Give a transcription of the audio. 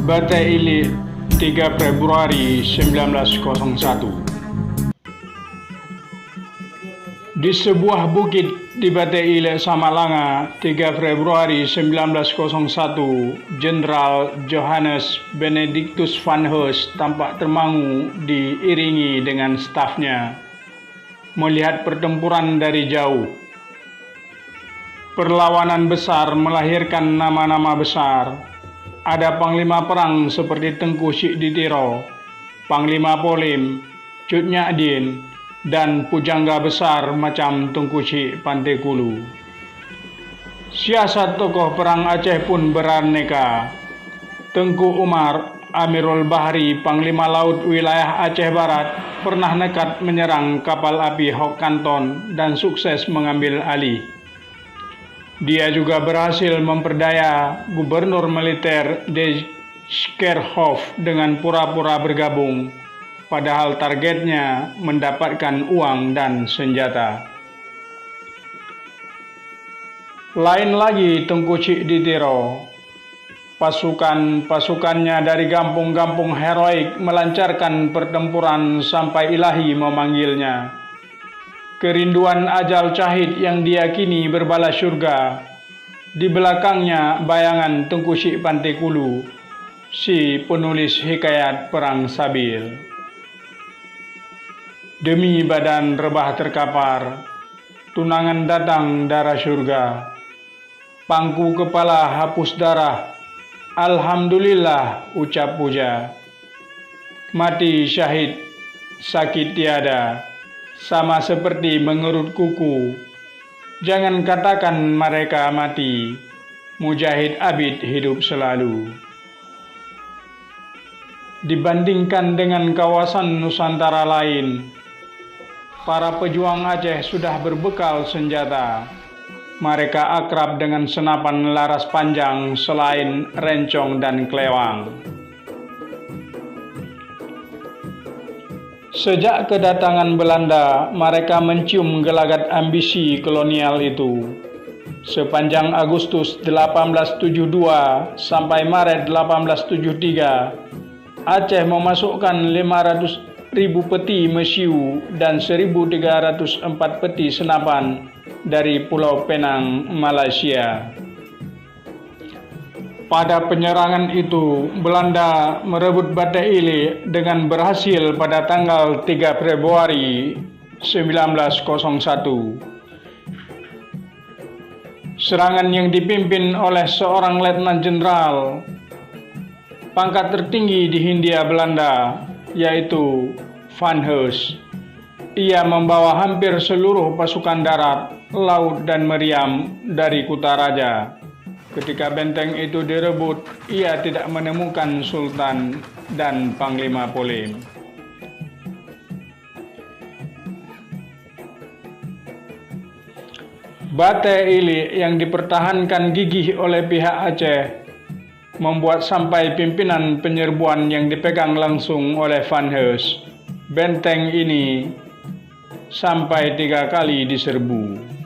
Bate Ili 3 Februari 1901. Di sebuah bukit di Bate Ili, Samalanga, 3 Februari 1901, Jenderal Johannes Benedictus van Hees tampak termangu diiringi dengan stafnya, melihat pertempuran dari jauh. Perlawanan besar melahirkan nama-nama besar. Ada panglima perang seperti Tengku Sikditiro, Panglima Polim, Cut Nyadin, dan pujangga besar macam Tengku Sik Pantekulu. Siasat tokoh perang Aceh pun beraneka. Tengku Umar, Amirul Bahri, Panglima Laut wilayah Aceh Barat, pernah nekat menyerang kapal api Hok Kanton dan sukses mengambil alih. Dia juga berhasil memperdaya gubernur militer De Scherhoff dengan pura-pura bergabung, padahal targetnya mendapatkan uang dan senjata. Lain lagi Tengku Sikditiro. Pasukannya dari kampung-kampung heroik melancarkan pertempuran sampai Ilahi memanggilnya. Kerinduan ajal Cahid yang diyakini berbalas surga. Di belakangnya bayangan Tengku Sik Pantekulu, si penulis hikayat perang Sabil. Demi badan rebah terkapar, tunangan datang darah surga. Pangku kepala hapus darah, alhamdulillah ucap puja. Mati syahid, sakit tiada, sama seperti mengerut kuku. Jangan katakan mereka mati, mujahid abid hidup selalu. Dibandingkan dengan kawasan Nusantara lain, para pejuang Aceh sudah berbekal senjata. Mereka akrab dengan senapan laras panjang selain rencong dan klewang. Sejak kedatangan Belanda, mereka mencium gelagat ambisi kolonial itu. Sepanjang Agustus 1872 sampai Maret 1873, Aceh memasukkan 500.000 peti mesiu dan 1.304 peti senapan dari Pulau Penang, Malaysia. Pada penyerangan itu, Belanda merebut Bate Ili dengan berhasil pada tanggal 3 Februari 1901. Serangan yang dipimpin oleh seorang letnan jenderal pangkat tertinggi di Hindia Belanda, yaitu Van Hees. Ia membawa hampir seluruh pasukan darat, laut, dan meriam dari Kutaraja. Ketika benteng itu direbut, ia tidak menemukan Sultan dan Panglima Polim. Bate Ili yang dipertahankan gigih oleh pihak Aceh membuat sampai pimpinan penyerbuan yang dipegang langsung oleh Van Hees. Benteng ini sampai 3 kali diserbu.